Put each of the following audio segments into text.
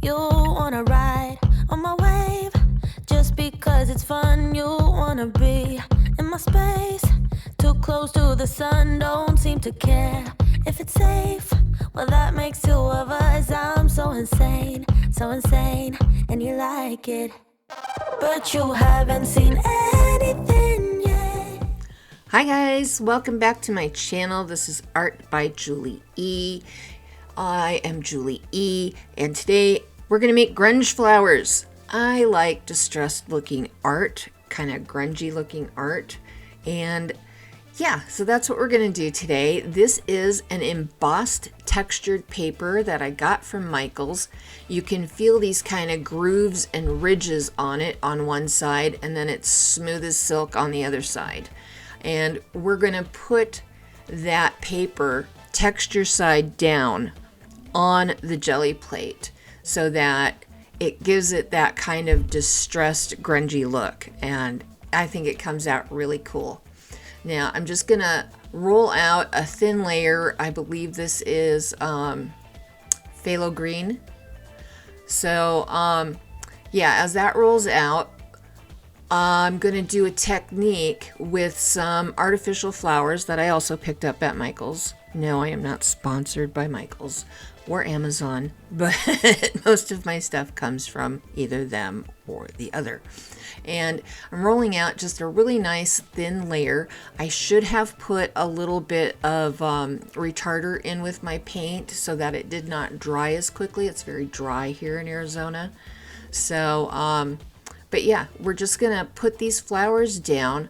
You wanna ride on my wave just because it's fun. You wanna be in my space, too close to the sun. Don't seem to care if it's safe. Well, that makes two of us. I'm so insane, and you like it, but you haven't seen anything yet. Hi guys, welcome back to my channel. This is Art by Julie E. I am Julie E, and today we're gonna make grunge flowers. I like distressed looking art, kind of grungy looking art, and yeah, so that's what we're gonna do today. This is an embossed textured paper that I got from Micheal's. You can feel these kind of grooves and ridges on it on one side, and then it's smooth as silk on the other side. And we're gonna put that paper texture side down on the jelly plate so that it gives it that kind of distressed grungy look, and I think it comes out really cool. Now I'm just gonna roll out a thin layer. I believe this is phthalo green. So yeah, as that rolls out, I'm gonna do a technique with some artificial flowers that I also picked up at Micheal's. No, I am not sponsored by Micheal's or Amazon, but most of my stuff comes from either them or the other. And I'm rolling out just a really nice thin layer. I should have put a little bit of retarder in with my paint so that it did not dry as quickly. It's very dry here in Arizona. So, but yeah, we're just gonna put these flowers down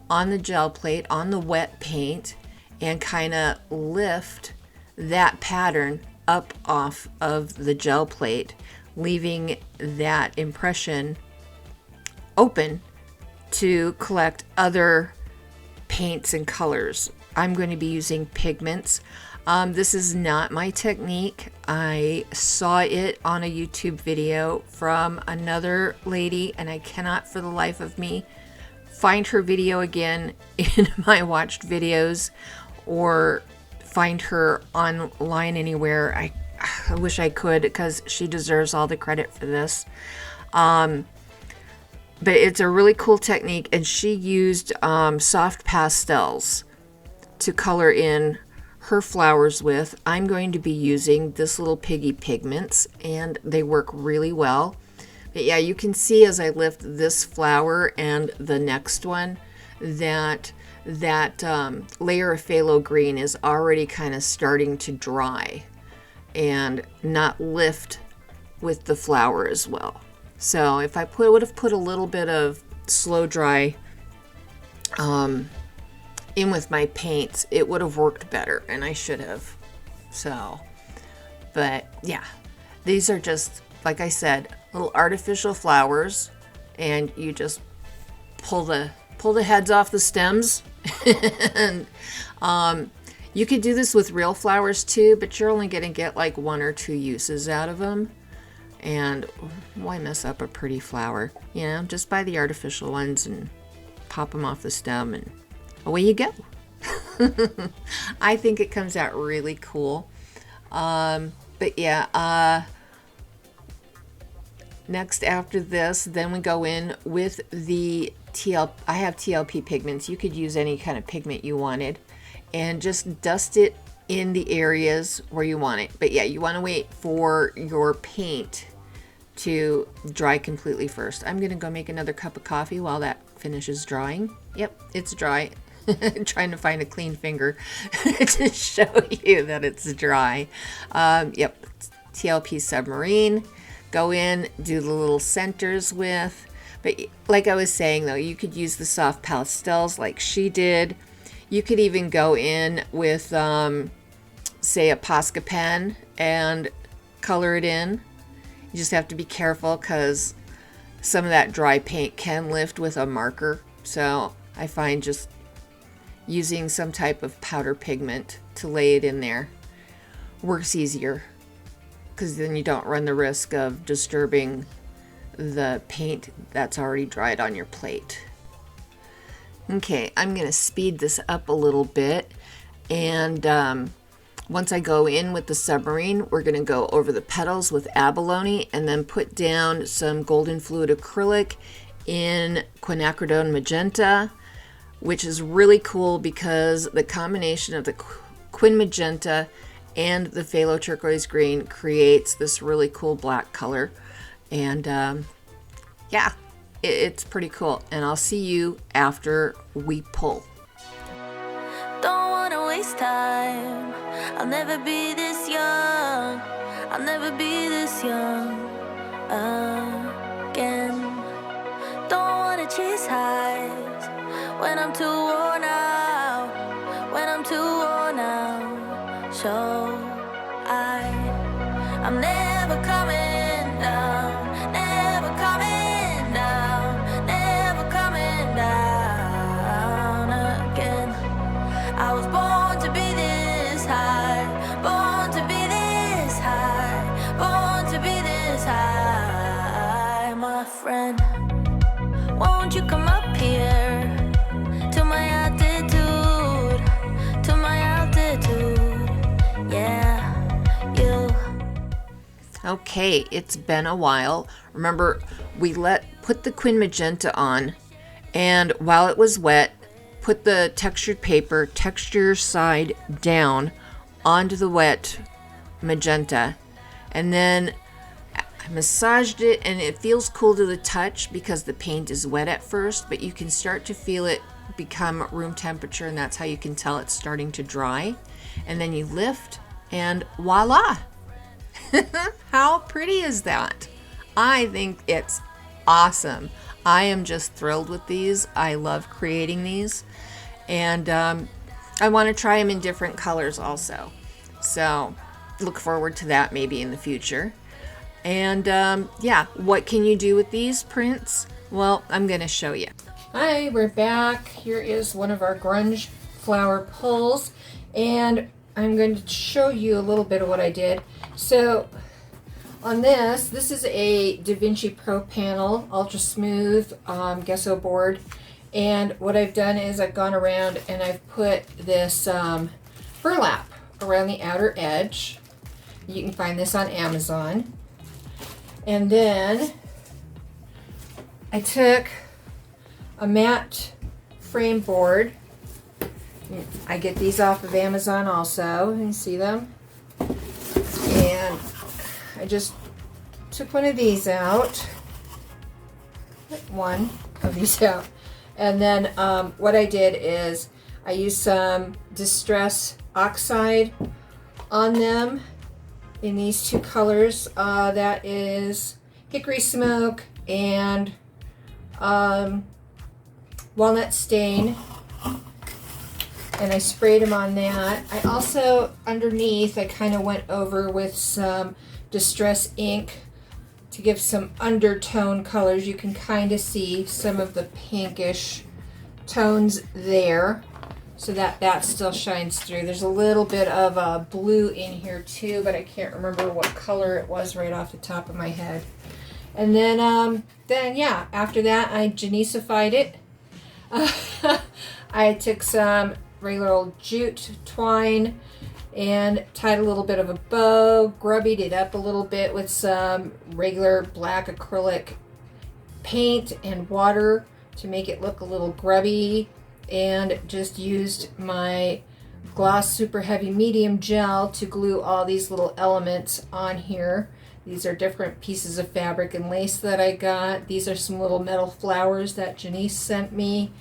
on the gel plate, on the wet paint, and kind of lift that pattern up off of the gel plate, leaving that impression open to collect other paints and colors. I'm going to be using pigments. This is not my technique. I saw it on a YouTube video from another lady, and I cannot for the life of me find her video again in my watched videos or find her online anywhere. I wish I could, because she deserves all the credit for this. But it's a really cool technique, and she used soft pastels to color in her flowers with. I'm going to be using this little Piggy pigments, and they work really well. But yeah, you can see as I lift this flower and the next one that layer of phthalo green is already kind of starting to dry and not lift with the flower as well. So if I would have put a little bit of slow dry in with my paints, it would have worked better, and I should have. So, but yeah, these are just, like I said, little artificial flowers, and you just pull the heads off the stems. And you could do this with real flowers too, but you're only going to get like 1 or 2 uses out of them. And why mess up a pretty flower? You know, just buy the artificial ones and pop them off the stem, and away you go. I think it comes out really cool. But yeah, next after this, then we go in with the I have TLP pigments. You could use any kind of pigment you wanted, and just dust it in the areas where you want it. But yeah, you want to wait for your paint to dry completely first. I'm gonna go make another cup of coffee while that finishes drying. Yep, it's dry. Trying to find a clean finger to show you that it's dry. Yep, TLP Submarine. Go in, do the little centers with. But like I was saying though, you could use the soft pastels like she did. You could even go in with, say, a Posca pen and color it in. You just have to be careful, because some of that dry paint can lift with a marker. So I find just using some type of powder pigment to lay it in there works easier, because then you don't run the risk of disturbing the paint that's already dried on your plate. Okay, I'm going to speed this up a little bit, and Once I go in with the submarine, we're going to go over the petals with abalone and then put down some golden fluid acrylic in quinacridone magenta, which is really cool because the combination of the quin magenta and the phthalo turquoise green creates this really cool black color. And yeah, it's pretty cool. And I'll see you after we pull. Don't wanna waste time. I'll never be this young. I'll never be this young again. Don't wanna chase highs when I'm too worn out. When I'm too worn out. So I'm never coming down. Never coming down. Never coming down again. I was born to be this high, born to be this high, born to be this high, my friend. Won't you come up here to my altitude, to my altitude, yeah, you. Okay, it's been a while. Remember, we put the quin magenta on, and while it was wet, put the textured paper, texture side down, onto the wet magenta, and then I massaged it, and it feels cool to the touch because the paint is wet at first, but you can start to feel it become room temperature, and that's how you can tell it's starting to dry. And then you lift, and voila! How pretty is that? I think it's awesome. I am just thrilled with these. I love creating these. And I want to try them in different colors also. So look forward to that maybe in the future. And yeah, what can you do with these prints? Well, I'm going to show you. Hi, we're back. Here is one of our grunge flower pulls. And I'm going to show you a little bit of what I did. So on this is a DaVinci Pro panel, ultra smooth gesso board. And what I've done is I've gone around and I've put this burlap around the outer edge. You can find this on Amazon. And then I took a matte frame board. I get these off of Amazon also. You can see them. And I just took one of these out. One of these out. And then what I did is I used some Distress Oxide on them in these two colors. That is Hickory Smoke and Walnut Stain. And I sprayed them on that. I also, underneath, I kind of went over with some Distress Ink to give some undertone colors. You can kind of see some of the pinkish tones there, so that still shines through. There's a little bit of blue in here too, but I can't remember what color it was right off the top of my head. And then yeah, after that I genesified it. I took some regular old jute twine and tied a little bit of a bow, grubbied it up a little bit with some regular black acrylic paint and water to make it look a little grubby, and just used my Gloss Super Heavy Medium gel to glue all these little elements on here. These are different pieces of fabric and lace that I got. These are some little metal flowers that Janice sent me.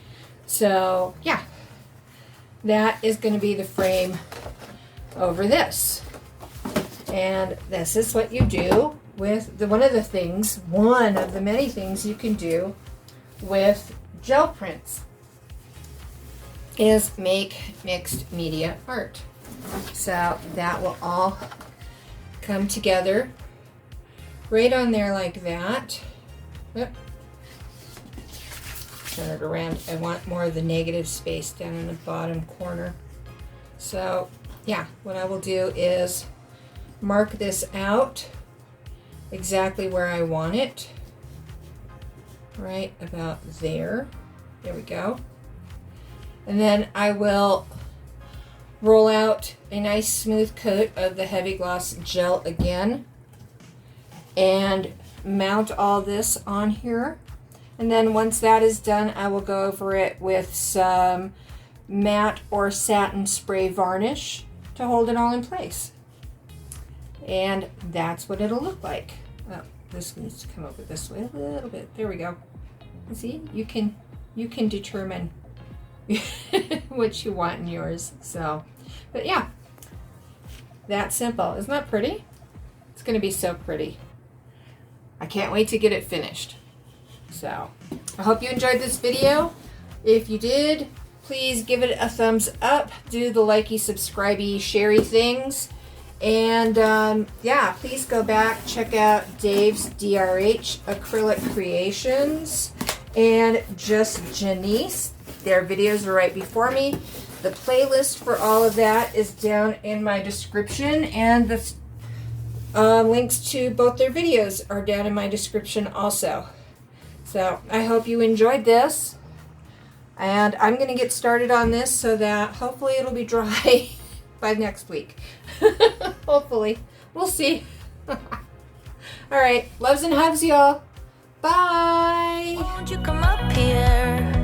So yeah, that is going to be the frame over this. And this is what you do with one of the many things you can do with gel prints is make mixed media art. So that will all come together right on there like that. Yep. Turn it around. I want more of the negative space down in the bottom corner. So yeah, what I will do is mark this out exactly where I want it. Right about there. There we go. And then I will roll out a nice smooth coat of the heavy gloss gel again and mount all this on here. And then once that is done, I will go over it with some matte or satin spray varnish to hold it all in place. And that's what it'll look like. Oh, this needs to come over this way a little bit. There we go. See, you can determine what you want in yours. So, but yeah, that's simple. Isn't that pretty? It's going to be so pretty. I can't wait to get it finished. So, I hope you enjoyed this video. If you did, please give it a thumbs up. Do the likey, subscribey, sharey things. And yeah, please go back, check out Dave's DRH Acrylic-Creations and Just Janice. Their videos are right before me. The playlist for all of that is down in my description, and the links to both their videos are down in my description also. So I hope you enjoyed this, and I'm going to get started on this so that hopefully it'll be dry by next week. Hopefully. We'll see. All right. Loves and hugs, y'all. Bye. Won't you come up here?